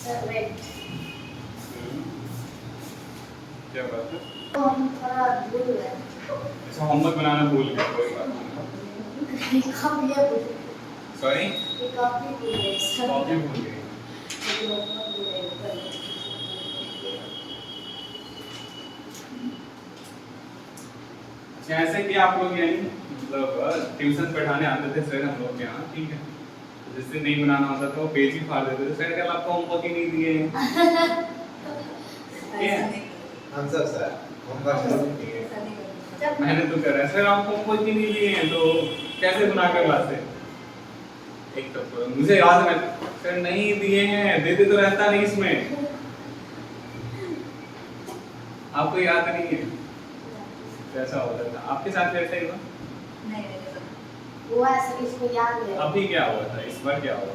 Red. क्या बात है? तो हम थोड़ा भूल गए। अच्छा होमवर्क बनाना भूल गए, कोई बात नहीं। कॉपी है भूल। सॉरी? ये कॉपी भूल गए सर। कॉपी भूल गए। अच्छा ऐसे कि आप लोग यानी मतलब ट्यूशन पढ़ाने आते थे सर हम लोग के यहाँ, ठीक है? तो जिससे नहीं बनाना होता था वो पेज ही फाड़ देते थे, सर कल आपको होमवर्क ही नहीं दिए हैं। आंसर सर होमवर्क नहीं दिए। मैंने तो करा है सर, आपको होमवर्क ही नहीं दिए हैं तो कैसे बना कर लाते? एक तो मुझे याद है सर नहीं दिए हैं, देते तो रहता नहीं इसमें। आपको याद नहीं है कैसा होता था? आपके साथ कैसे हुआ? हुआ सर, इसको याद है। अभी क्या हुआ था? इस बार क्या हुआ?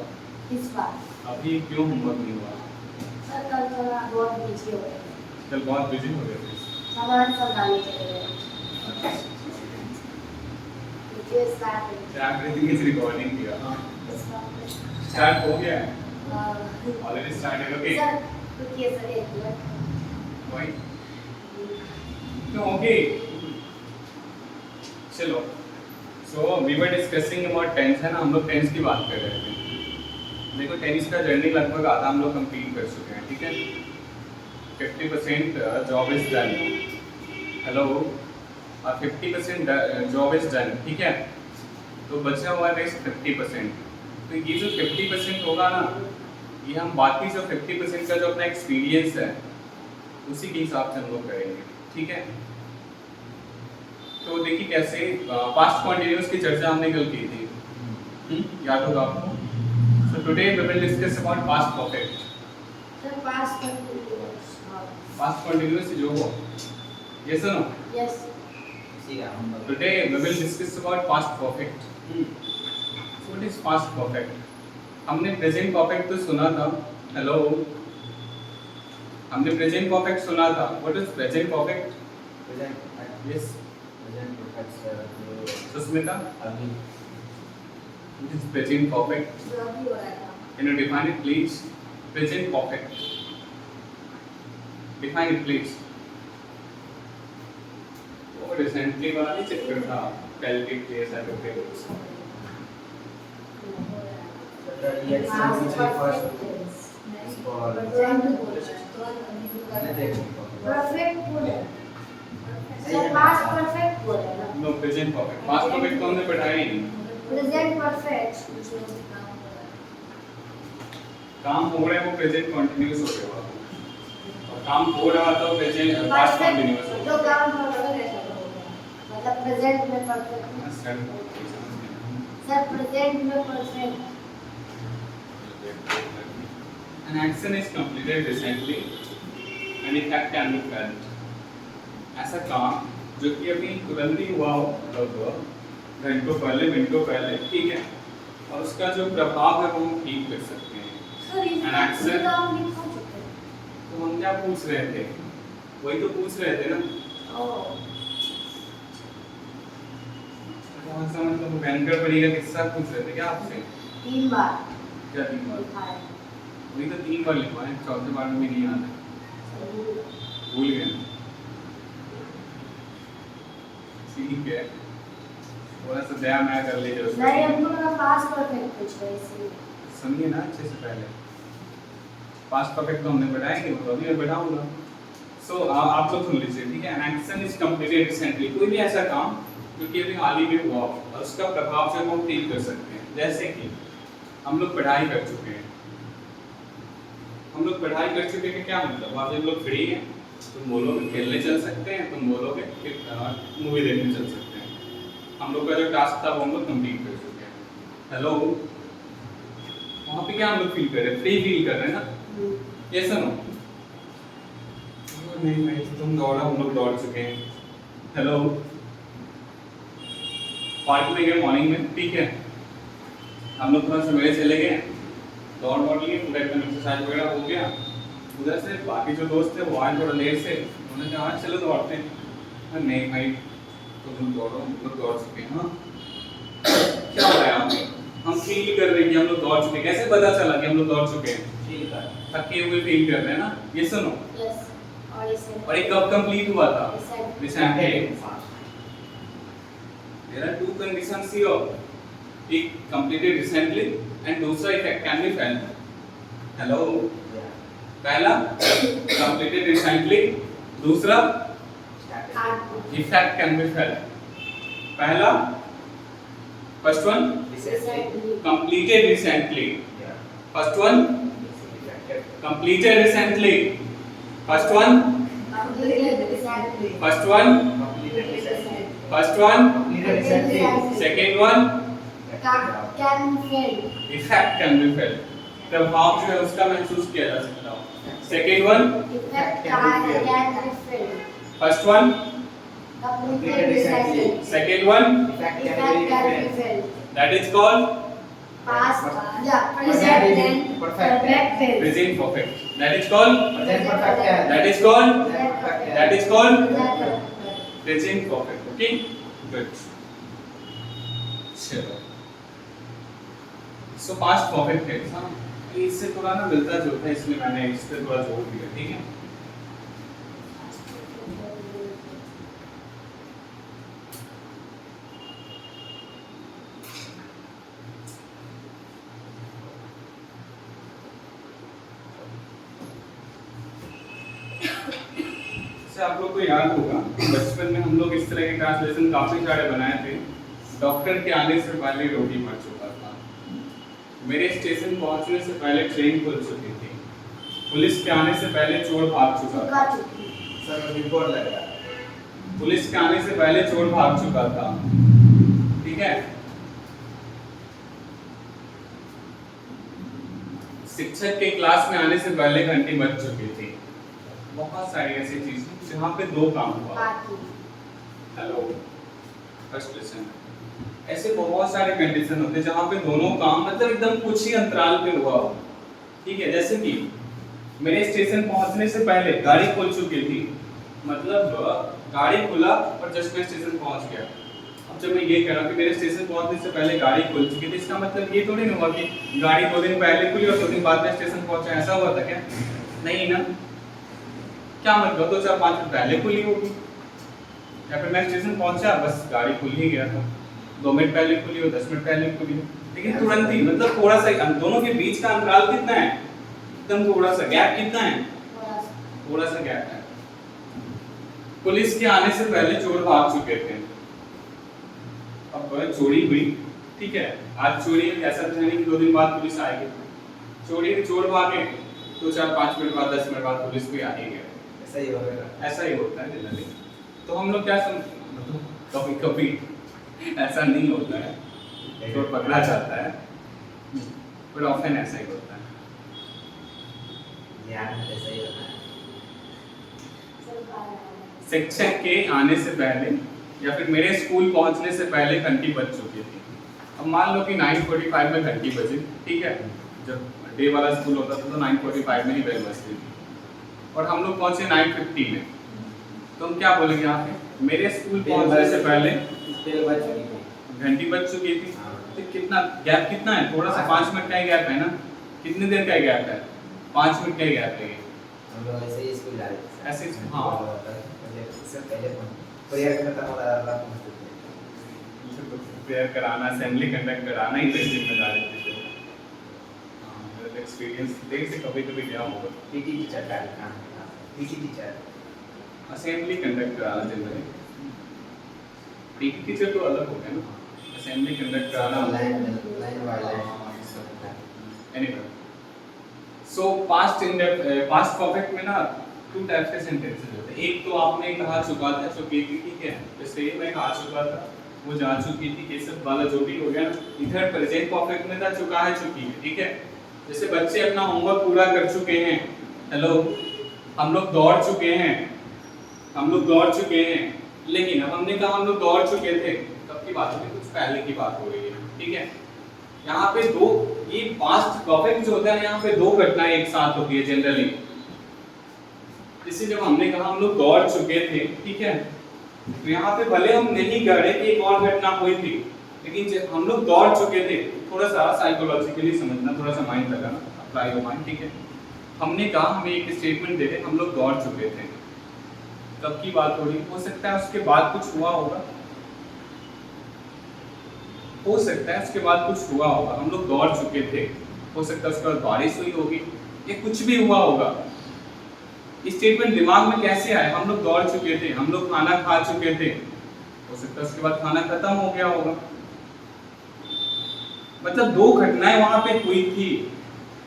इस बार अभी क्यों होमवर्क नहीं हुआ? सर कल थोड़ा बहुत बिजी हो गए। कल बहुत बिजी हो गए थे। सामान सब लाने चले गए। मुझे स्टार्ट क्या आकृति की रिकॉर्डिंग किया? स्टार्ट हो गया है? ऑलरेडी स्टार्ट है। ओके सर रुकिए सर एक मिनट। वही तो ओके चलो। So we were discussing about tense, है ना? हम लोग टेंस की बात कर रहे थे। देखो टेंस का जर्नी लगभग आधा हम लोग कंप्लीट कर चुके हैं, ठीक है? 50% जॉब इज डन। हेलो, और 50% जॉब इज डन, ठीक है? तो बचा हुआ है 50%। तो ये जो 50% होगा ना, ये हम बाकी जो 50% का जो अपना एक्सपीरियंस है उसी के हिसाब से हम लोग करेंगे, ठीक है? तो देखिए कैसे पास्ट कॉन्टिन्यूअस की चर्चा हमने कल की थी, याद होगा आपको? So today we will discuss about past perfect. Sir past continuous. Past continuous जो हो, यस और no? Yes. Today we will discuss about past perfect. So what is past perfect? हमने प्रेजेंट परफेक्ट तो सुना था। हेलो, हमने present perfect सुना था। What is present perfect? Yes Susmita, what is present perfect? जो अभी हो रहा था। Can you define it please? Present perfect. Define it please. वो recently वाला नहीं चेक करता पहले के ऐसा करते हैं। Past perfect tense. परफेक्ट बोले। सर पास्ट परफेक्ट बोले ना। No present perfect. Past perfect तो हमने पढ़ाया ही नहीं। Present perfect. काम हो रहा है वो प्रेजेंट कंटिन्यूअस हो गया और काम हो रहा था प्रेजेंट पास्ट कंटिन्यूअस हो जो काम हो रहा है मतलब प्रेजेंट में परफेक्ट। सर प्रेजेंट में perfect. An action is completed recently and effect can be felt. ऐसा काम जो कि अभी तुरंत ही हुआ हो, मतलब घंटों पहले मिनटों पहले, ठीक है? और उसका जो प्रभाव है वो हम फील कर सकते हैं। सर इसका काम लिखा चुके हैं। तो हम क्या पूछ रहे थे? वही तो पूछ रहे थे ना। ओह कौन सा मतलब बैंकर पड़ी का किस्सा पूछ रहे थे क्या आपसे? 3 बार क्या 3 बार? लिखा है। वही तो 3 बार लिखवा है, चौथे बार में नहीं याद है, भूल गए। ठीक है, थोड़ा सा दया मैं कर लीजिए उसको। नहीं हमको लगा पास्ट परफेक्ट पूछ रहे इसलिए। सुनिए ना अच्छे से पहले। पास्ट परफेक्ट तो हमने पढ़ाया नहीं, वो अभी मैं पढ़ाऊंगा। सो आप लोग सुन लीजिए, ठीक है? An action is completed recently. कोई भी ऐसा काम जो कि अभी हाल ही में हुआ और उसका प्रभाव से हम फील कर सकते हैं। जैसे कि हम लोग पढ़ाई कर चुके हैं। हम लोग पढ़ाई कर चुके हैं क्या मतलब? आप जब लोग फ्री हैं तुम बोलोगे खेलने चल सकते हैं, तुम बोलोगे कि मूवी देखने चल सकते हैं। हम लोग का जो टास्क था वो हम लोग कंप्लीट कर चुके हैं। हेलो, वहाँ पे क्या हम लोग फील कर रहे हैं? फ्री फील कर रहे हैं ना? यस और नो? नहीं भाई तुम दौड़ा, हम लोग दौड़ चुके हैं। हेलो, पार्क में गए मॉर्निंग में, ठीक है? हम लोग थोड़ा सवेरे चले गए, दौड़ लिए, पूरा एकदम एक्सरसाइज वगैरह हो गया। उधर से बाकी जो दोस्त थे वो आए थोड़ा लेट से, उन्होंने कहा हाँ चलो दौड़ते हैं। नहीं भाई तो तुम दौड़ो, हम लोग दौड़ चुके हैं। हाँ क्या हो रहा है? हम फील कर रहे हैं कि हम लोग दौड़ चुके हैं। कैसे पता चला कि हम लोग दौड़ चुके हैं? थके हुए फील कर रहे हैं ना, ये सुनो। यस। और इसे और एक कब कंप्लीट हुआ था? Recently. There are two conditions here, एक कंप्लीटेड रिसेंटली एंड दूसरा effect can be felt. Hello, पहला कंप्लीटेड रिसेंटली, दूसरा इफेक्ट कैन बी फेल्ट। पहला first one completed recently, first one completed recently, first one first one first one second one can fail। effect can be felt, प्रभाव जो है उसका महसूस किया जा सकता है। second one Effect can be fail। first one Completed recently। second one Effect can be fail। that is called Past, present and perfect tense। present perfect, that is called Present perfect tense। that is called that is called Present present perfect। okay, good। चलो, so past perfect tense, हाँ इससे थोड़ा ना मिलता जुलता है, इसलिए मैंने इस पे थोड़ा जोर दिया, ठीक है। आप लोग को याद होगा बचपन में हम लोग इस तरह के ट्रांसलेशन काफी सारे बनाए थे। डॉक्टर के आने से पहले रोटी मर चुका था, मेरे स्टेशन पहुंचने से पहले ट्रेन खुल चुकी थी, पुलिस के आने से पहले चोर भाग चुका था। सर रिपोर्ट लग रहा है। पुलिस के आने से पहले चोर भाग चुका था, ठीक है। शिक्षक के क्लास में आने से पहले घंटी बज चुकी थी। बहुत सारी ऐसी चीजें जहाँ पे दो काम हुआ। Hello, first lesson. ऐसे बहुत सारे कंडीशन होते हैं जहाँ पे दोनों काम मतलब एकदम कुछ ही अंतराल पे हुआ, ठीक है। जैसे कि मेरे स्टेशन पहुंचने से पहले गाड़ी खुल चुकी थी, मतलब गाड़ी खुला और जस्ट मैं स्टेशन पहुंच गया। अब जब मैं ये कह रहा हूँ कि मेरे स्टेशन पहुंचने से पहले गाड़ी खुल चुकी थी, इसका मतलब ये थोड़ी नहीं हुआ कि गाड़ी 2 दिन पहले खुली और 2 दिन बाद में स्टेशन पहुंचा, ऐसा हुआ था क्या? नहीं ना। क्या मतलब 2-4-5 मिनट पहले खुली होगी, या फिर मैं स्टेशन पहुंचा बस गाड़ी खुल ही गया था, 2 मिनट पहले खुली हो, 10 मिनट पहले खुली हो, लेकिन तुरंत ही, मतलब थोड़ा सा दोनों के बीच का अंतराल कितना है? एकदम थोड़ा सा गैप, कितना है? थोड़ा सा गैप है। पुलिस के आने से पहले चोर भाग चुके थे। अब चोरी हुई, ठीक है, आज चोरी है, ऐसा तो नहीं कि 2 दिन बाद पुलिस आएगी। चोरी चोर भागे, 2-4-5 मिनट बाद 10 मिनट बाद पुलिस भी आ ही गए। ऐसा ही होगा, ऐसा ही होता है जनरली। तो हम लोग क्या समझ, कभी कभी ऐसा नहीं होता है, चोर पकड़ा जाता है, बट ऑफन ऐसा ही होता है। ऐसा ही होता है। शिक्षक के आने से पहले या फिर मेरे स्कूल पहुंचने से पहले घंटी बज चुकी थी। अब मान लो कि 9:45 में घंटी बजी, ठीक है। जब डे वाला स्कूल होता था तो 9:45 में ही बेल बजती थी और हम लोग पहुंचे 9:50 में। तो हम क्या बोलेंगे यहाँ पे? मेरे स्कूल पहुंचने से पहले बेल बज चुकी थी, घंटी बज चुकी थी। तो कितना गैप, कितना है? थोड़ा सा 5 मिनट का ही गैप है ना। कितनी देर का ही गैप है? 5 मिनट का ही गैप है। हम लोग ऐसे ही स्कूल जा रहे थे, ऐसे ही, हाँ। इससे पहले प्रेयर खत्म हो रहा था, प्रेयर कराना, असेंबली कंडक्ट कराना ही तो जिम्मेदारी थी। हाँ, एक्सपीरियंस देख से कभी गया होगा। पीटी टीचर का काम, पीटी टीचर असेंबली कंडक्ट कराना जनरली। पीटी टीचर तो अलग हो गया ना, असेंबली कंडक्ट कराना line by line. Anyway, so past perfect में ना 2 टाइप्स के सेंटेंसेस होते हैं। एक तो आपने कहा चुका था, चुकी थी, ठीक है, जैसे ये मैं कहा चुका था, वो जा चुकी थी, ये सब वाला जो भी हो गया ना। इधर प्रेजेंट परफेक्ट में था चुका है, चुकी है, ठीक है। जैसे बच्चे अपना होमवर्क पूरा कर चुके हैं। हेलो, हम लोग दौड़ चुके हैं, हम लोग दौड़ चुके हैं। लेकिन अब हमने कहा हम लोग दौड़ चुके थे, कब की बात हो रही है? कुछ पहले की बात हो रही है, ठीक है। यहाँ पे दो, ये पास्ट परफेक्ट जो होता है यहाँ पे 2 घटनाएं एक साथ होती है जनरली। जैसे जब हमने कहा हम लोग दौड़ चुके थे, ठीक है, तो यहाँ पे भले हम नहीं कह रहे कि एक और घटना हुई थी, लेकिन जब हम लोग दौड़ चुके थे, थोड़ा सा साइकोलॉजिकली समझना, थोड़ा सा माइंड लगाना, अप्लाई योर माइंड, ठीक है। हमने कहा हमें एक स्टेटमेंट दे दे, हम लोग दौड़ चुके थे, तब की बात हो रही, हो सकता है उसके बाद कुछ हुआ होगा, हो सकता है उसके बाद कुछ हुआ होगा, हम लोग दौड़ चुके थे, हो सकता है उसके बाद बारिश हुई होगी, ये कुछ भी हुआ होगा। स्टेटमेंट दिमाग में कैसे आए, हम लोग दौड़ चुके थे, हम लोग खाना खा चुके थे, हो सकता है उसके बाद खाना खत्म हो गया होगा। मतलब दो घटनाएं वहां पे हुई थी,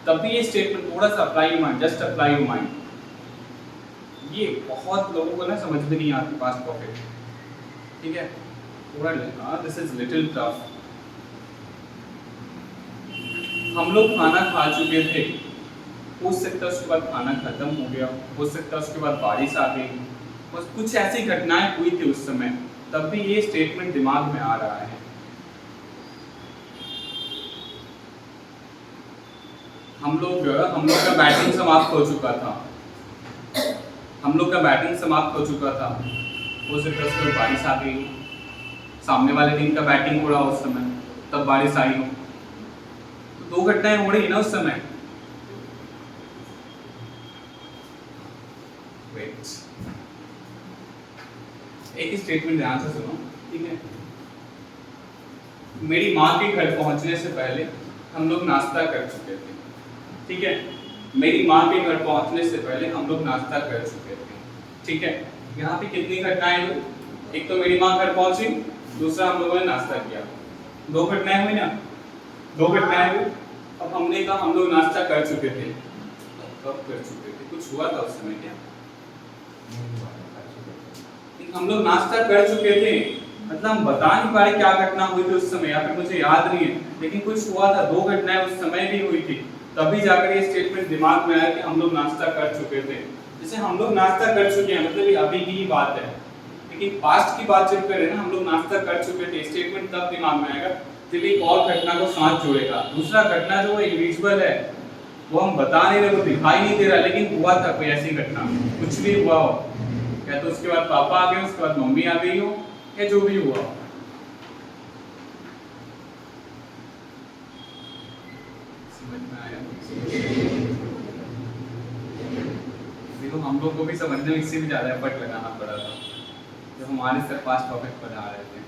तब भी ये स्टेटमेंट थोड़ा सा apply your mind, just apply your mind. ये बहुत लोगों को ना समझ में नहीं आती पास्ट परफेक्ट, ठीक है, थोड़ा दिस इज लिटिल टफ। हम लोग खाना खा चुके थे, हो सकता है उसके बाद खाना खत्म हो गया, हो सकता है उसके बाद बारिश आ गई, बस कुछ ऐसी घटनाएं हुई थी उस समय, तब भी ये स्टेटमेंट दिमाग में आ रहा है। हम लोग का बैटिंग समाप्त हो चुका था, हम लोग का बैटिंग समाप्त हो चुका था, हो सकता है उसके बाद बारिश आ गई, सामने वाले टीम का बैटिंग हो रहा उस समय, तब बारिश आई हो, तो दो घटनाएं हो रही है ना उस समय। एक स्टेटमेंट ध्यान से सुनो, ठीक है। मेरी माँ के घर पहुंचने से पहले हम लोग नाश्ता कर चुके थे, ठीक है। मेरी माँ के घर पहुंचने से पहले हम लोग नाश्ता कर चुके थे, ठीक है। यहाँ पे कितनी घटनाएं हुई, एक तो मेरी माँ घर पहुंची, दूसरा हम लोगों ने नाश्ता किया, दो घटनाएं हुई ना, दो घटनाएं हुई। अब हमने कहा हम लोग नाश्ता कर चुके थे, कब कर चुके थे, कुछ हुआ था उस समय क्या? हम लोग नाश्ता कर चुके थे, मतलब हम बता नहीं पा रहे क्या घटना हुई थी उस समय, या फिर मुझे याद नहीं है, लेकिन कुछ हुआ था, दो घटनाएं उस समय भी हुई थी, तभी जाकर ये स्टेटमेंट दिमाग में आया कि हम लोग नाश्ता कर चुके थे। जैसे हम लोग नाश्ता कर चुके हैं, मतलब ये अभी की ही बात है, लेकिन पास्ट की बात जब करें ना, हम लोग नाश्ता कर चुके थे, स्टेटमेंट तब दिमाग में आएगा जब एक और घटना को साथ जोड़ेगा। दूसरा घटना जो इंडिविजुअल है, वो हम बता नहीं रहे, वो दिखाई नहीं दे रहा, लेकिन हुआ था कोई ऐसी घटना, कुछ भी हुआ हो, या तो उसके बाद पापा आ गए, उसके बाद मम्मी आ गई हो, या जो भी हुआ। समझ में आया? देखो हम लोग को भी समझने में इससे भी ज्यादा एफर्ट लगाना पड़ा था जब हमारे सर पास्ट परफेक्ट पढ़ा रहे थे।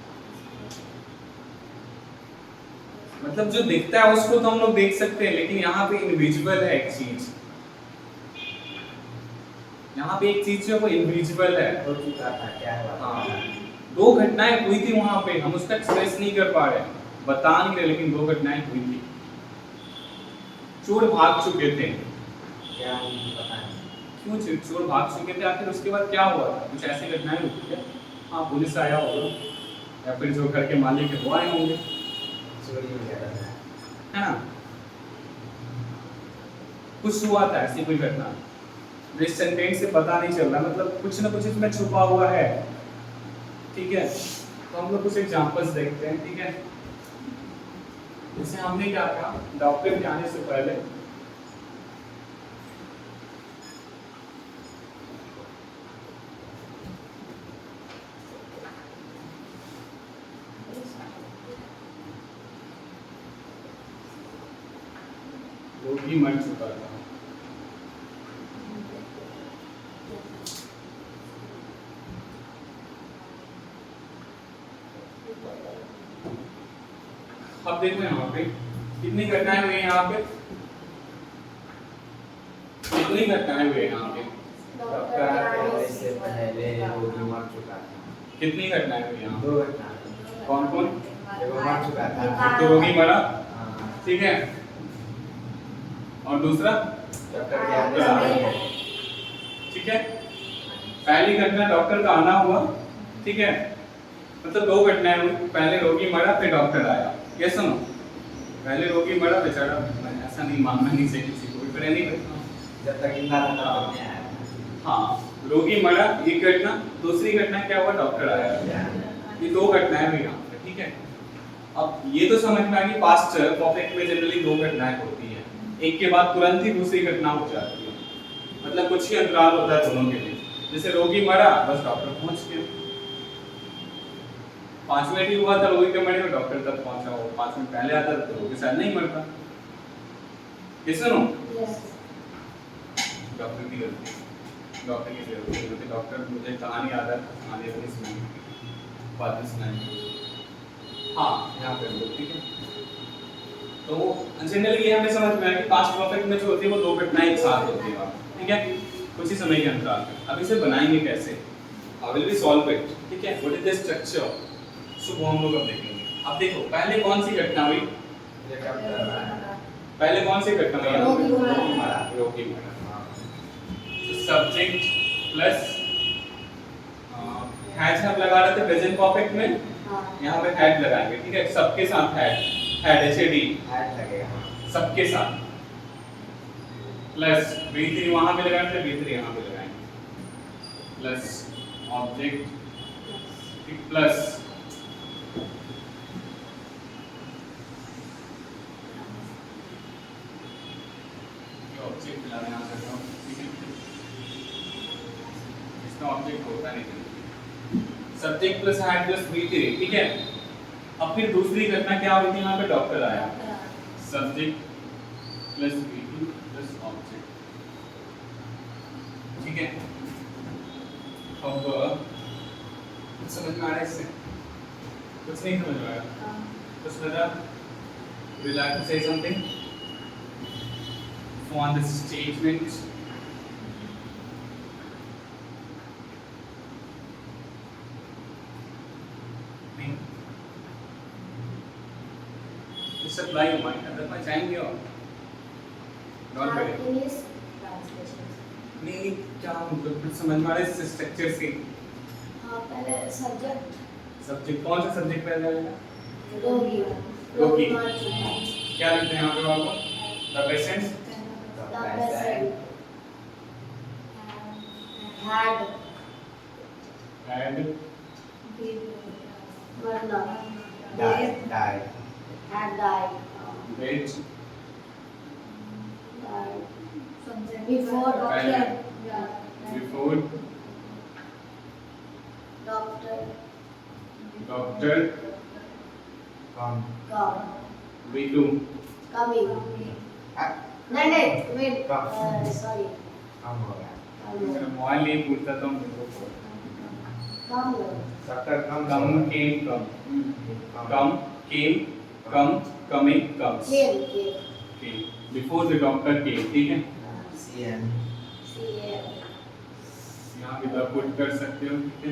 मतलब जो दिखता है उसको तो हम लोग देख सकते हैं, लेकिन यहाँ पे इंडिविजुअल है एक चीज, यहाँ पे एक चीज जो वो इंडिविजुअल है। हो चुका था, क्या हुआ? हाँ, दो घटनाएं हुई थी वहां पे, हम उसका एक्सप्रेस नहीं कर पा रहे, बता नहीं रहे, लेकिन दो घटनाएं हुई थी। चोर भाग चुके थे, क्या मुझे पता नहीं। क्यों चोर भाग चुके थे, आखिर उसके बाद क्या हुआ था, कुछ ऐसी घटनाएं हुई थी क्या? हाँ, पुलिस आया होगा, या फिर जो घर के मालिक है वो आए होंगे, चोरी हो गया था। है ना, कुछ हुआ था ऐसी कोई घटना। इस सेंटेंस से पता नहीं चल रहा, मतलब कुछ ना कुछ इसमें छुपा हुआ है, ठीक है। तो हम लोग कुछ एग्जांपल्स देखते हैं, ठीक है। जैसे हमने क्या कहा, डॉक्टर के आने से पहले रोगी मर चुका था, अब देखो यहाँ पे कितनी घटनाएं हुई हैं, यहाँ पे कितनी घटनाएं हुई हैं यहाँ पे, डॉक्टर आने से पहले रोगी मर चुका था। कितनी घटनाएं हुई यहाँ? दो घटना। कौन कौन? वो मर चुका था। एक तो रोगी मरा, हाँ। ठीक है, और दूसरा डॉक्टर के आने से पहले। ठीक है। पहली घटना डॉक्टर का आना हुआ, ठीक है, मतलब दो घटनाएं हुई, पहले रोगी मरा फिर डॉक्टर आया। ये सुनो, पहले रोगी मरा बेचारा, ऐसा नहीं मानना नहीं चाहिए किसी को, पर नहीं घटना जब तक जिंदा था तब तक नहीं आया। हाँ, रोगी मरा एक घटना, दूसरी घटना क्या हुआ, डॉक्टर आया। ये दो घटनाएं हुई यहाँ पे, ठीक है। अब ये तो समझ में आ गई, पास्ट परफेक्ट में जनरली दो घटनाएं होती हैं, एक के बाद तुरंत ही दूसरी घटना हो जाती है, मतलब कुछ ही अंतराल होता है दोनों के लिए। जैसे रोगी मरा, बस डॉक्टर पहुंच गया, 5 मिनट ही हुआ था रोगी के मरने में, डॉक्टर तक पहुंचा, वो 5 मिनट पहले आता तो रोगी शायद नहीं मरता। ये सुनो, डॉक्टर की गलती, डॉक्टर की गलती होती, डॉक्टर मुझे कहानी याद है, कहानी अपनी सुनाई, बात सुनाई। हाँ यहाँ पे लो, ठीक है। तो जनरली ये हमें समझ में आया कि पास्ट परफेक्ट में जो होती है वो दो घटनाएं एक साथ होती है, ठीक है, कुछ ही समय के अंतराल पे। अब इसे बनाएंगे कैसे? I will be solve it, ठीक है। What is the structure? सो वो हम लोग अब देखेंगे। अब देखो पहले कौन सी घटना हुई? पहले कौन सी घटना हुई? रोगी मरा। सब्जेक्ट प्लस हैड हम लगा रहे थे प्रेजेंट परफेक्ट में, यहाँ पे हैड लगाएंगे, ठीक है। सबके साथ हैड, हैड एचएडी हैड लगेगा सबके साथ, प्लस V3 वहां पे लगाए थे, V3 यहाँ पे लगाएंगे, प्लस ऑब्जेक्ट प्लस ऑब्जेक्ट लगाना चाहता हूँ, ठीक है। इसका ऑब्जेक्ट होता नहीं, subject plus had plus V3, ठीक है। अब फिर दूसरी घटना क्या हुई थी? यहाँ पे डॉक्टर आया, subject plus V2 plus object, ठीक है। अब समझ में आ रहा है इससे? कुछ नहीं समझ में आया? कुछ बता? Would you like to say something on this statement? Supply your mind, otherwise जाएंगे और नॉट करेंगे। नहीं क्या मतलब कुछ समझ में आ रहा है इस स्ट्रक्चर से? हाँ पहले सब्जेक्ट, सब्जेक्ट कौन सा सब्जेक्ट पहले आएगा? रोगी, रोगी। मर चुका है। क्या लिखते हैं यहाँ पे आपको? The patient The patient had मरना, died had died, wait before पहले doctor, before doctor doctor come come, V2 coming, नहीं wait, sorry, come हो गया come, मोबाइल नहीं पूछता तो मेरे को come, doctor come come came come came come coming comes came, before the doctor केम, ठीक है। CM यहाँ भी आप पुट कर सकते हो, ठीक है।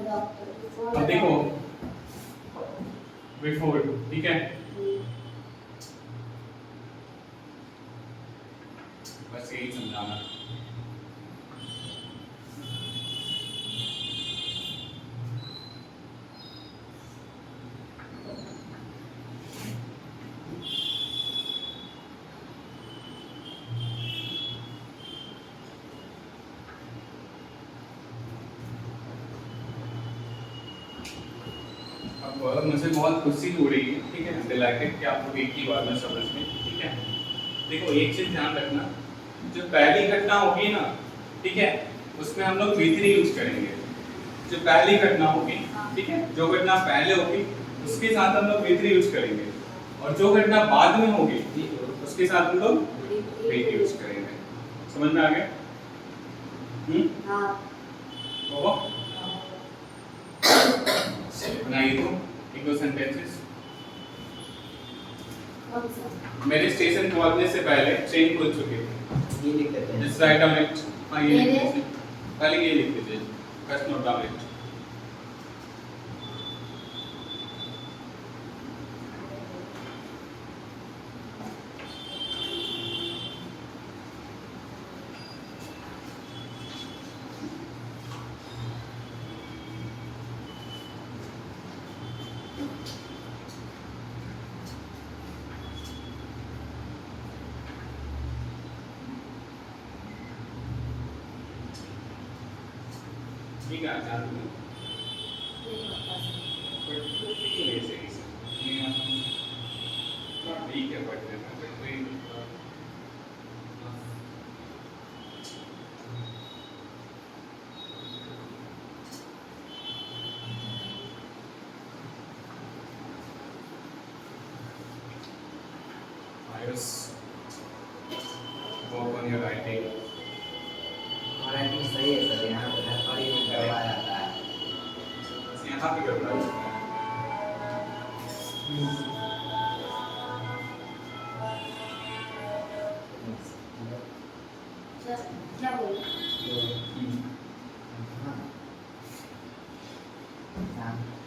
doctor, before अब देखो बिफोर, ठीक है। बस यही समझाना। अब मुझे बहुत खुशी हो रही है, ठीक है, डिलाइटेड कि आप लोग एक ही बार में समझ में, ठीक है। देखो एक चीज ध्यान रखना, जो पहली घटना होगी ना, ठीक है, उसमें हम लोग V3 यूज करेंगे। जो पहली घटना होगी, ठीक है, जो घटना पहले होगी उसके साथ हम लोग V3 यूज करेंगे, और जो घटना बाद में होगी उसके साथ हम लोग V3 यूज करेंगे। समझ में आ गया? हाँ, ओहो बनाइए तो एक दो सेंटेंसेस। कौन सा? मेरे स्टेशन पहुंचने से पहले ट्रेन खुल चुकी थी। ये लिख देते हैं जस्ट राइट डाउन इट। हाँ ये लिख मेरे- दीजिए, पहले ये लिख दीजिए, फर्स्ट नोट डाउन इट। ठीक है आचार्य नहीं पता है। ठीक है बट iOS वो on your writing? राइटिंग सही है सर, यहाँ पे हमारी में करवाया जाता है। बस यहाँ पे करना है। सर क्या बोले?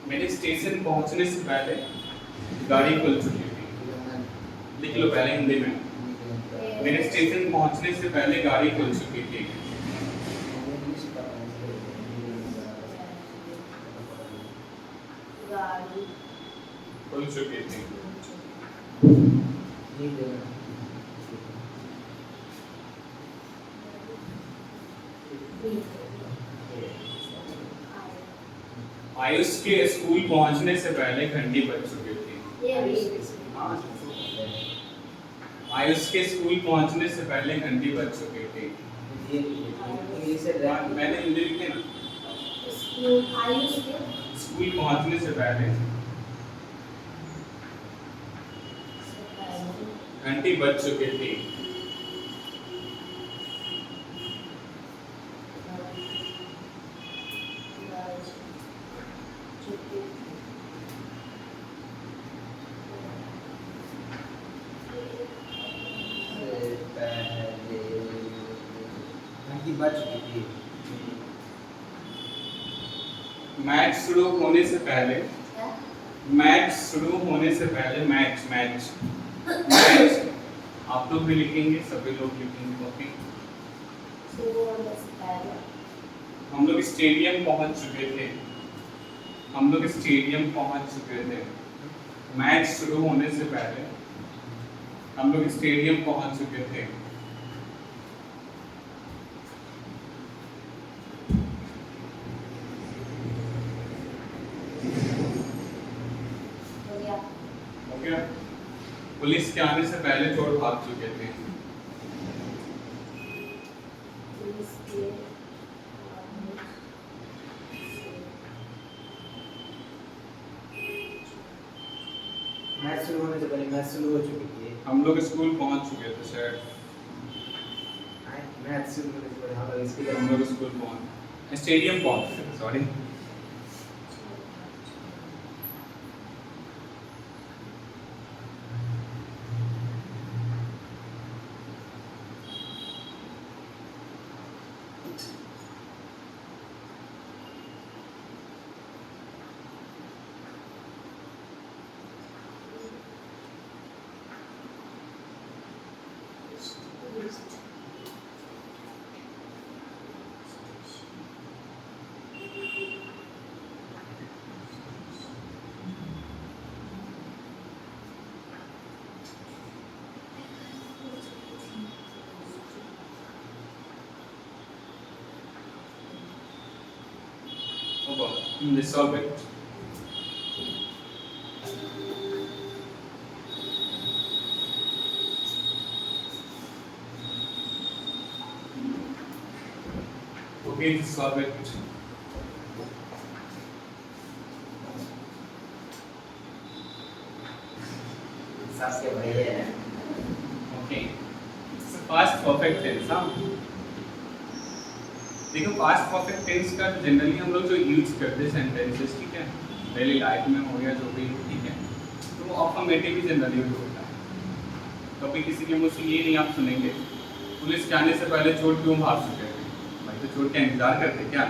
मेरे स्टेशन पहुंचने से पहले गाड़ी खुल चुकी थी। लिख लो पहले हिंदी में। मेरे स्टेशन पहुंचने से पहले गाड़ी खुल चुकी थी। गाड़ी खुल चुकी थी। आयुष के स्कूल पहुंचने से पहले घंटी बज चुकी थी। ये भी हाँ। आयुष के स्कूल पहुंचने से पहले घंटी बज चुकी थी। मैंने हिंदी लिखे ना। स्कूल आयुष के स्कूल पहुंचने से पहले घंटी बज चुकी थी। बच चुकी थी। मैच शुरू होने से पहले क्या? मैच शुरू होने से पहले मैच मैच मैच आप लोग भी लिखेंगे, सभी लोग लिखेंगे कॉपी। शुरू होने से पहले हम लोग स्टेडियम पहुंच चुके थे। हम लोग स्टेडियम पहुंच चुके थे। मैच शुरू होने से पहले हम लोग स्टेडियम पहुंच चुके थे। हो गया। हो गया? पुलिस के आने से पहले चोर भाग चुके थे। पुलिस के मैच शुरू होने से पहले मैच शुरू हो चुकी थी। हम लोग स्कूल पहुंच चुके थे शायद। मैच शुरू होने से पहले हम लोग इसके हम लोग स्कूल पहुंच स्टेडियम पहुंच चुके थे, sorry. Let's solve it. Okay, let's solve it. सबके भैया है। Okay. So past perfect tense, हाँ? देखो पास्ट परफेक्ट टेंस का जनरली हम लोग जो यूज करते हैं सेंटेंसेस, ठीक है, डेली लाइफ में हो गया जो भी हो, ठीक है, तो वो अफर्मेटिव ही जनरली यूज होता है। कभी किसी के मुंह से ये नहीं आप सुनेंगे पुलिस के आने से पहले चोर क्यों भाग चुके थे। भाई तो चोर का इंतजार करते क्या,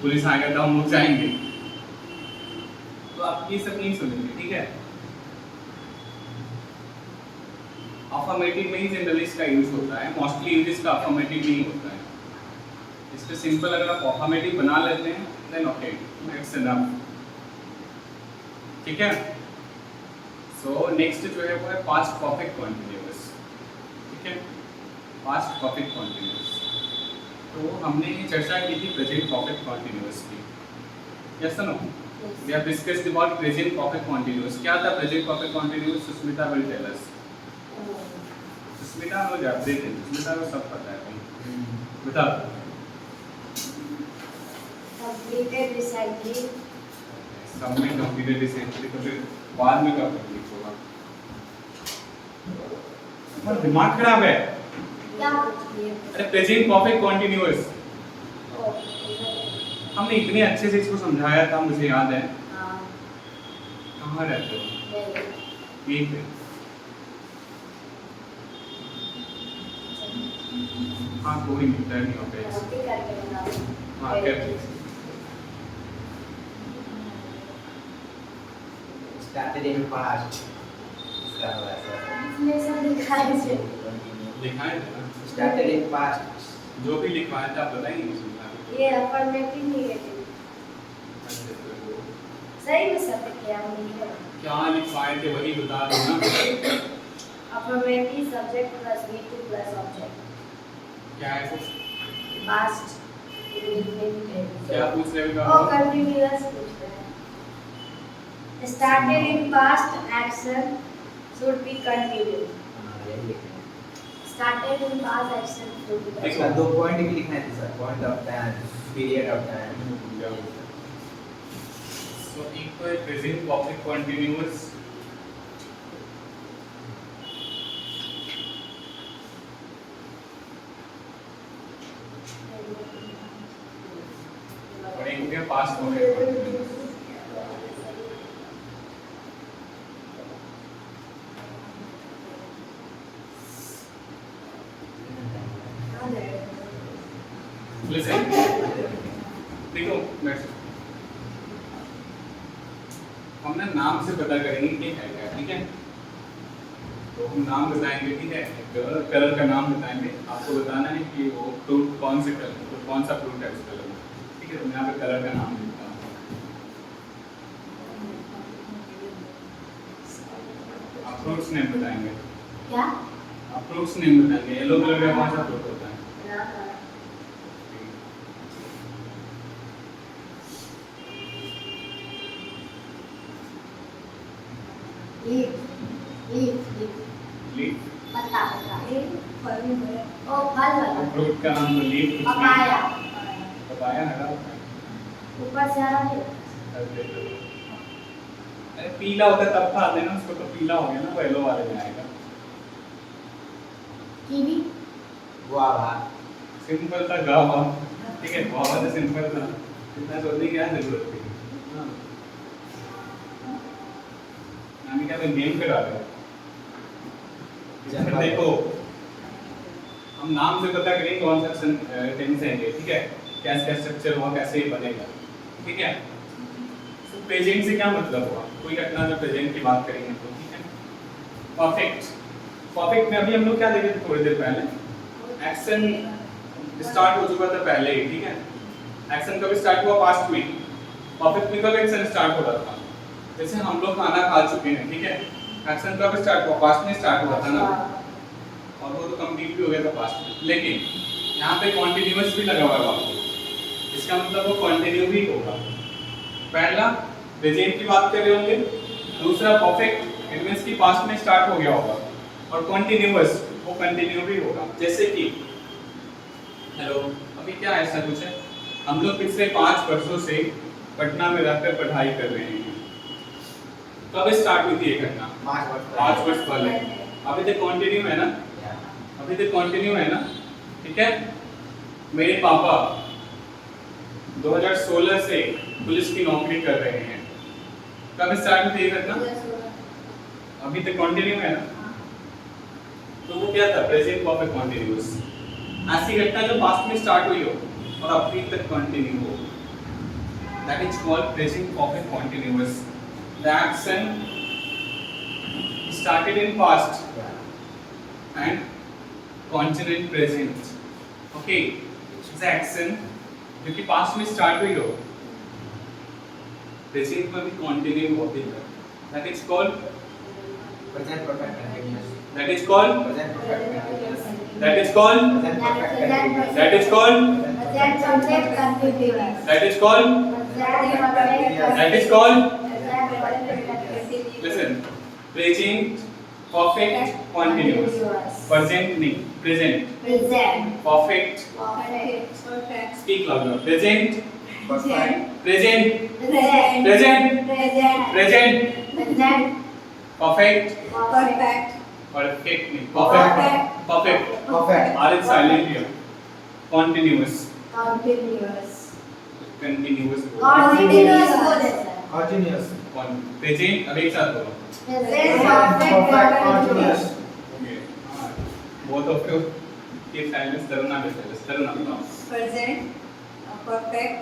पुलिस आ गया तो हम लोग जाएंगे, तो आप ये सब नहीं सुनेंगे, ठीक है। अफर्मेटिव में ही जनरली इसका यूज होता है, मोस्टली यूज इसका अफर्मेटिव नहीं होता है। इसको सिंपल अगर आप अफर्मेटिव बना लेते हैं देन ओके इट्स इनफ, ठीक है। सो नेक्स्ट जो है वो है पास्ट परफेक्ट कंटीन्यूअस, ठीक है, पास्ट परफेक्ट कंटीन्यूअस। तो हमने ये चर्चा की थी प्रेजेंट परफेक्ट कंटीन्यूअस की, yes no, we have discussed about present perfect continuous. क्या था present perfect continuous? Susmita will tell us. Susmita no जानते थे, सुस्मिता को सब पता है भाई, बता। कंप्लीटेड रिसाइकलिंग, सब में कंप्लीटेड रिसेंटली, तो फिर बाद में कब कंप्लीट होगा? तुम्हारा दिमाग खराब है। क्या पूछ लिए? अरे प्रेजेंट परफेक्ट कंटीन्यूअस। ओ, हमने इतने अच्छे से इसको समझाया था, मुझे याद है। हाँ, कहाँ रहते हो? नहीं, यहीं पे। हाँ कोई नहीं, टर्न योर पेज। गलती करके बनाओ। हाँ कर। Started in past. इसका हुआ सर। इसमें सब लिखा है इसे। लिखाए थे ना? Started in past. जो भी लिखवाया था आप बताएंगे इसमें। ये अफर्मेटिव नेगेटिव सही में सब क्या है? क्या लिखवाए थे वही बता दो ना। Affirmative subject plus V2 plus object. क्या है वो? पास्ट क्या पूछ रहे हो ओ आप? कंटीन्यूअस पूछ रहे हैं। Started in past action should be continued. हाँ, यही लिखना है। Started in past action should be देखो। इसका 2 पॉइंट भी लिखना है sir. Point of time, period of time. So equal present perfect continuous और एक हो गया past perfect continuous। Listen, देखो next हम ना नाम से पता करेंगे कि है क्या, ठीक है? तो हम नाम बताएंगे, ठीक है? कलर का नाम बताएंगे, आपको बताना है कि वो फ्रूट कौन से कलर, तो कौन सा फ्रूट है उस कलर में, ठीक है? तो मैं यहाँ पे कलर का नाम लिखता हूँ। आप फ्रूट्स नेम बताएंगे। क्या? आप फ्रूट्स नेम बताएंगे। येलो कलर का कौन सा फ्रूट होता है? लीफ। पत्ता फल में ओ फल वाला फ्रूट का नाम तो लीफ। पपाया। पपाया हरा होता है। ऊपर से हरा है। अरे पीला होता है तब खाते हैं ना उसको, तो पीला हो गया ना, वो येलो वाले में आएगा। Kiwi guava. सिंपल था गावा, ठीक है? गावा तो सिंपल था, इतना सोचने की क्या जरूरत थी? हाँ। हमें क्या तो गेम पे डाले। फिर देखो हम नाम से पता करेंगे कौन सा टेंस है ये, ठीक है? कैसे क्या स्ट्रक्चर हुआ, कैसे ये बनेगा, ठीक है? तो प्रेजेंट से क्या मतलब हुआ? कोई घटना जो प्रेजेंट की बात करेंगे तो, ठीक है? परफेक्ट। परफेक्ट में अभी हम लोग क्या देखे थे थोड़ी देर पहले? एक्शन स्टार्ट हो चुका था पहले ही, ठीक है? एक्शन कब स्टार्ट हुआ? पास्ट में। परफेक्ट में कब एक्शन स्टार्ट हो रहा था? जैसे हम लोग खाना खा चुके हैं, ठीक है? एक्शन कब स्टार्ट हुआ? पास्ट में स्टार्ट हुआ था ना, और वो तो कंप्लीट भी हो गया था पास्ट में। लेकिन यहाँ पे कॉन्टिन्यूअस भी लगा हुआ है आपको, इसका मतलब वो कंटिन्यू भी होगा। पहला प्रेजेंट की बात कर रहे होंगे, दूसरा परफेक्ट इट मींस की पास्ट में स्टार्ट हो गया होगा, और कंटिन्यूअस वो कंटिन्यू भी होगा। जैसे कि हेलो, अभी क्या ऐसा कुछ है, हम लोग पिछले 5 वर्षों से पटना में रहकर पढ़ाई कर रहे हैं। कब स्टार्ट हुई थी ये घटना? 5 वर्ष पहले। अभी तक कंटिन्यू है ना? अभी तक कंटिन्यू है ना, ठीक है? मेरे पापा 2016 से पुलिस की नौकरी कर रहे हैं। कब स्टार्ट हुई थी ये घटना? अभी तक कंटिन्यू है ना? तो वो क्या था? Present perfect continuous. ऐसी घटना जो पास्ट में स्टार्ट हुई हो और अभी तक कंटिन्यू हो, that is called present perfect continuous. The action started in past and continue in present. Okay, the action जो कि पास्ट में स्टार्ट हुई हो, प्रेजेंट में भी कंटिन्यू होती है। That is called present perfect continuous. that is called Present perfect continuous. that is called Present perfect continuous. that is called Present subject continuous. that is called that is called listen, present perfect continuous, present नहीं, present perfect, speak louder, present Perfect. present present present perfect perfect नहीं, perfect, perfect, Perfect. R is silent here, continuous, Continuous. Continuous, Continuous बोले sir. Continuous. Present, अब एक साथ बोलो, Present Perfect. perfect Continuous. continuous. Okay, both of you keep silence, डरना भी silence, डरना बताओ, present, perfect,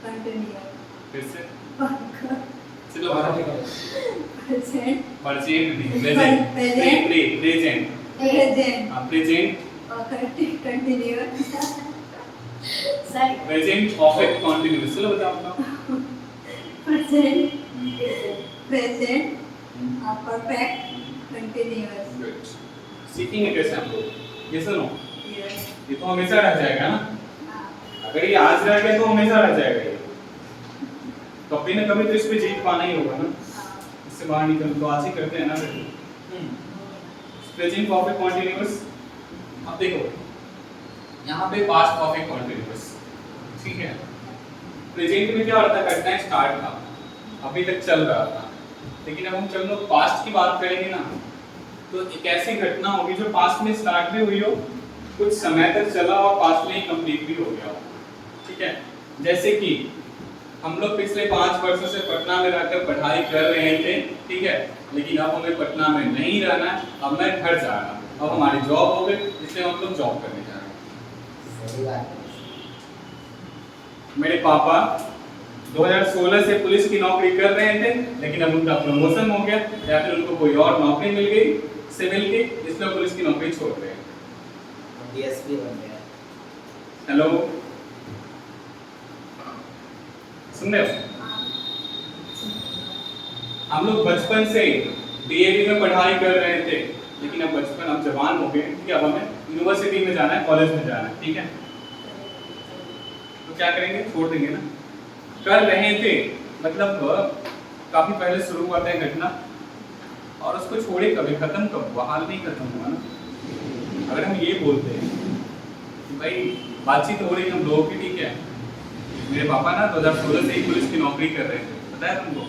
continuous. फिर से चलो, Present, परसेंट नहीं, प्रेजेंट, Present. प्रेजेंट, present, हाँ present, continuous. Sir. Present perfect continuous, चलो बताओ, Present, Present. present, perfect, continuous. Good, सीखेंगे कैसे हम लोग, ये सुनो, Yes. ये तो हमेशा रह जाएगा ना, हाँ. अगर ये आज रह गया तो हमेशा रह जाएगा ये, कभी ना कभी तो इस पे जीत पाना ही होगा ना, इससे बाहर निकल तो आज ही करते हैं ना फिर, प्रेजेंट परफेक्ट कॉन्टिन्यूअस, अब देखो यहाँ पे पास्ट परफेक्ट कॉन्टिन्यूअस, ठीक है, प्रेजेंट में क्या होता है, घटना स्टार्ट था, अभी तक चल रहा था, लेकिन अब हम चलो पास्ट की बात करेंगे ना, तो एक ऐसी घटना होगी जो पास्ट में स्टार्ट भी हुई हो, कुछ समय तक चला और पास्ट में ही कंप्लीट भी हो गया हो, ठीक है, जैसे कि हम लोग पिछले 5 वर्षों से पटना में रहकर पढ़ाई कर रहे थे, ठीक है, लेकिन अब हमें पटना में नहीं रहना है, अब मैं घर जा रहा हूँ, अब हमारी जॉब हो गई, इसलिए हम लोग जॉब करने जा रहे हैं। सही बात है। मेरे पापा 2016 से पुलिस की नौकरी कर रहे थे, लेकिन अब उनका प्रमोशन हो गया या फिर उनको कोई और नौकरी मिल गई सिविल की, इसलिए पुलिस की नौकरी छोड़ रहे हैं। डीएसपी बन गया। हेलो, सुन रहे हो? हम लोग बचपन से डीएवी में पढ़ाई कर रहे थे, लेकिन अब बचपन अब जवान हो गए, ठीक है, अब हमें यूनिवर्सिटी में जाना है, कॉलेज में जाना है, ठीक है, तो क्या करेंगे, छोड़ देंगे ना। कर रहे थे मतलब काफी पहले शुरू हुआ था घटना, और उसको छोड़े कभी, खत्म कब हुआ, हाल नहीं खत्म हुआ ना। अगर हम ये बोलते हैं कि भाई बातचीत हो रही है हम लोगों की, ठीक है, मेरे पापा ना 2016 से ही पुलिस की नौकरी कर रहे थे, पता है तुमको,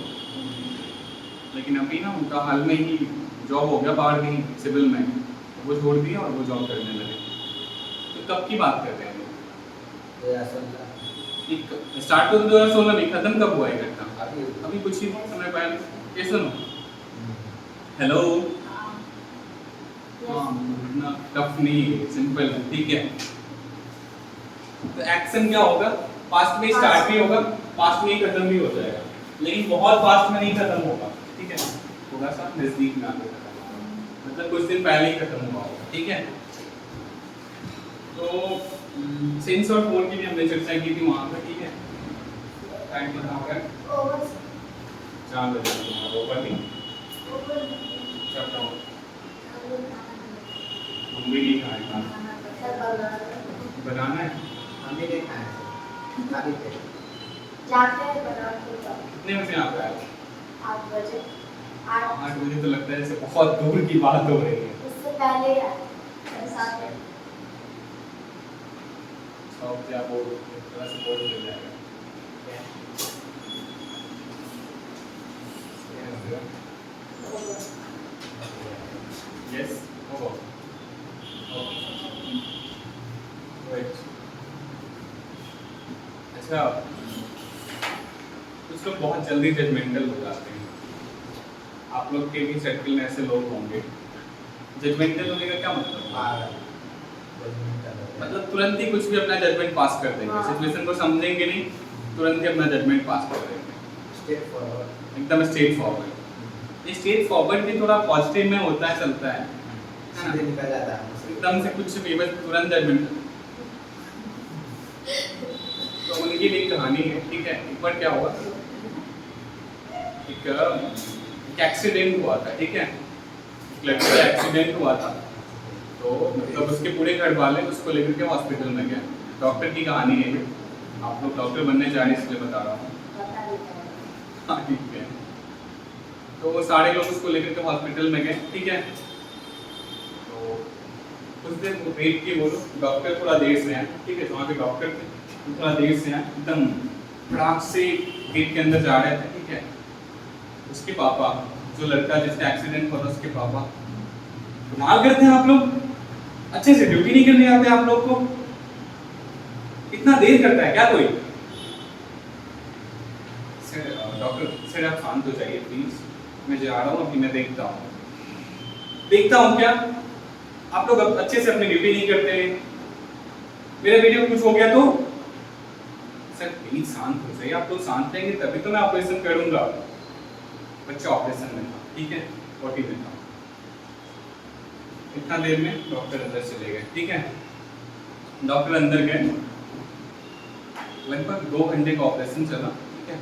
लेकिन अभी ना उनका हाल में ही जॉब हो गया बाहर कहीं सिविल में, वो छोड़ दिया और वो जॉब करने लगे। तो कब की बात कर रहे हैं लोग? 2016 स्टार्ट तो 2016 में, खत्म कब हुआ है घटना? अभी अभी कुछ ही समय पहले। ये सुनो, हेलो, ना टफ नहीं, सिंपल, ठीक है। तो एक्शन क्या होगा, पास्ट में स्टार्ट भी होगा, पास्ट में ही खत्म भी हो जाएगा, लेकिन बहुत पास्ट में नहीं खत्म होगा, ठीक है, थोड़ा सा नजदीक में आके खत्म होगा, मतलब कुछ दिन पहले ही खत्म हुआ होगा, ठीक है। तो सेंस और फोन की भी हमने चर्चा की थी वहाँ पर, ठीक है। टाइम कितना हो गया? Over. 4 बजे तुम्हारा ऊपर नहीं चलता हूँ, हम भी नहीं खाए खाना, Sir, banana. बनाना है। हम भी नहीं खाए थे, अभी थे। जाते हैं बनाते हैं। कितने बजे आप आए? 8 बजे। 8 बजे तो लगता है जैसे बहुत दूर की बात हो रही है। उससे पहले आए। 7 बजे। शॉप से आपको थोड़ा सपोर्ट मिल जाएगा। यस, हो राइट। अच्छा, कुछ लोग बहुत जल्दी जजमेंटल हो जाते हैं, आप लोग के भी सर्कल में ऐसे लोग होंगे। जजमेंटल होने का क्या मतलब? मतलब तुरंत ही कुछ भी अपना जजमेंट पास कर देंगे, हाँ। सिचुएशन को समझेंगे नहीं, तुरंत ही अपना जजमेंट पास कर देंगे, स्टेप फॉरवर्ड, एकदम स्ट्रेट फॉरवर्ड। ये स्ट्रेट फॉरवर्ड भी थोड़ा पॉजिटिव में होता है, चलता है सीधे निकल जाता है। एकदम से कुछ भी, बस तुरंत जजमेंट। तो उनकी भी एक कहानी है, ठीक है। एक बार क्या हुआ, एक एक्सीडेंट हुआ था, ठीक है, एक लड़के का एक्सीडेंट हुआ था, तो मतलब उसके पूरे घर वाले उसको लेकर के हॉस्पिटल में गए। डॉक्टर की कहानी है ये, आप लोग डॉक्टर बनने जा रहे हैं इसलिए बता रहा हूँ। पता नहीं चला। हाँ ठीक है, तो वो सारे लोग उसको लेकर के हॉस्पिटल में गए, ठीक है। तो कुछ देर वेट किए, बोलो डॉक्टर थोड़ा देर से आए, ठीक है, तो वहाँ पे डॉक्टर थे, वो थोड़ा देर से आए, एकदम फटाक से गेट के अंदर जा रहे थे, ठीक है। उसके पापा, जो लड़का जिसका एक्सीडेंट हुआ था, उसके पापा कमाल करते हैं आप लोग, अच्छे से ड्यूटी नहीं करने आते आप लोग को, इतना देर करता है क्या कोई? सर डॉक्टर सर आप शांत हो जाइए प्लीज, मैं जा रहा हूँ अभी, मैं देखता हूँ क्या आप लोग अब अच्छे से अपनी ड्यूटी नहीं करते, मेरे बेटे को कुछ हो गया तो? सर प्लीज शांत हो जाइए, आप लोग शांत रहेंगे तभी तो मैं ऑपरेशन करूंगा। बच्चा ऑपरेशन में था, ठीक है, 40 में था, इतना देर में डॉक्टर अंदर चले गए, ठीक है, डॉक्टर अंदर गए, लगभग 2 घंटे का ऑपरेशन चला, ठीक है,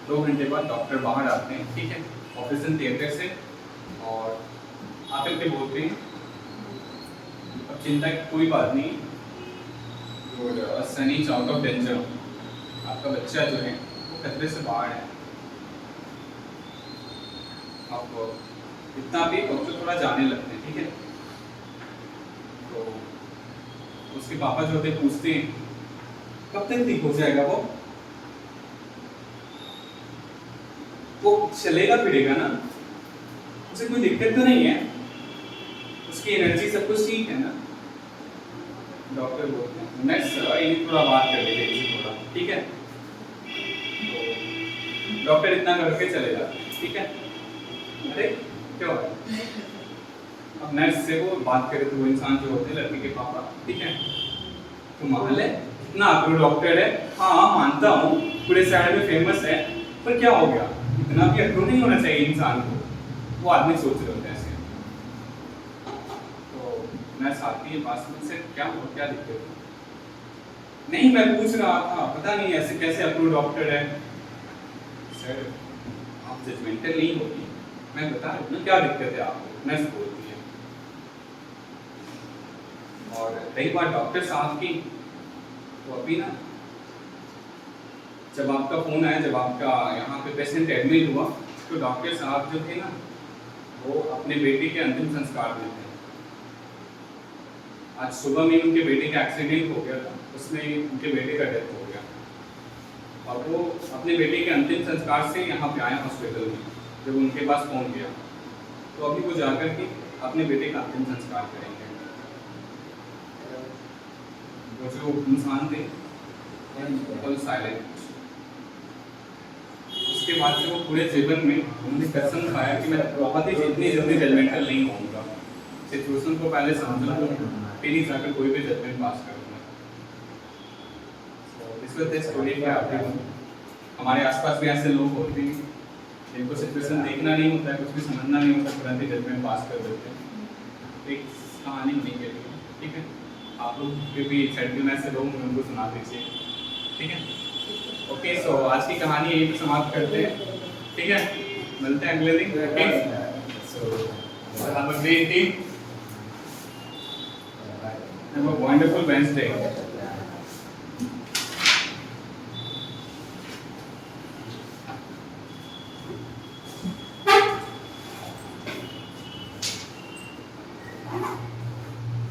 2 घंटे बाद डॉक्टर बाहर आते हैं, ठीक है, ऑपरेशन थिएटर से, और आकर के बोलते हैं अब चिंता की कोई बात नहीं, सन इज आउट ऑफ डेंजर, आपका बच्चा जो है वो खतरे से बाहर है, आप इतना भी डॉक्टर थोड़ा जाने लगते हैं, ठीक है। तो उसके पापा जो होते पूछते हैं कब तक ठीक हो जाएगा वो चलेगा फिरेगा ना, उसे कोई दिक्कत तो नहीं है, उसकी एनर्जी सब कुछ ठीक है ना? डॉक्टर बोलते हैं नेक्स्ट इन्हें थोड़ा बात कर लेते हैं थोड़ा, ठीक है। तो डॉक्टर इतना करके चले जाते हैं, ठीक है। अरे क्यों? अब नर्स से वो बात करे तो वो इंसान जो होते हैं लड़की के पापा, ठीक है, तो मान ले इतना अप्रूव डॉक्टर है, हाँ मानता हूँ पूरे शहर में फेमस है, पर क्या हो गया, इतना भी अप्रूव नहीं होना चाहिए इंसान को, वो आदमी सोच रहे होते हैं ऐसे। तो नर्स आती है पास में से, क्या हो, क्या दिक्कत है? नहीं मैं पूछ रहा था, पता नहीं ऐसे कैसे अप्रूव डॉक्टर है। सर आप जजमेंटल नहीं होगी, मैं बता रहा हूँ क्या दिक्कत है आपको, नर्स बोलती है। और कई बार डॉक्टर साहब की, तो अभी ना जब आपका फोन आया, जब आपका यहाँ पे पेशेंट एडमिट हुआ, तो डॉक्टर साहब जो थे ना वो अपने बेटे के अंतिम संस्कार में थे। आज सुबह में उनके बेटे का एक्सीडेंट हो गया था, उसमें उनके बेटे का डेथ हो गया, और वो अपने बेटे के अंतिम संस्कार से यहाँ पे आए हॉस्पिटल में। जब उनके पास फोन गया तो अभी वो जाकर के अपने बेटे का अंतिम संस्कार करेंगे। वो जो इंसान थे बिल्कुल साइलेंट। उसके बाद से वो पूरे जीवन में उन्होंने कसम खाया कि मैं बहुत ही जितनी जल्दी जजमेंटल नहीं होऊंगा, सिचुएशन को पहले समझूंगा, फिर ही जाकर कोई भी जजमेंट पास करूंगा। इस वजह से स्टोरी क्या आती है, हमारे आसपास भी ऐसे लोग होते हैं जिनको सिचुएशन देखना नहीं होता है, कुछ भी समझना नहीं होता, तुरंत ही जजमेंट पास कर देते हैं। एक कहानी नहीं के लिए, ठीक है, आप लोग भी सेटल में ऐसे लोग उनको सुना दीजिए, ठीक है। ओके, सो आज की कहानी यहीं पे समाप्त करते हैं, ठीक है, मिलते हैं अगले दिन। Okay, so have a great day, have a wonderful Wednesday.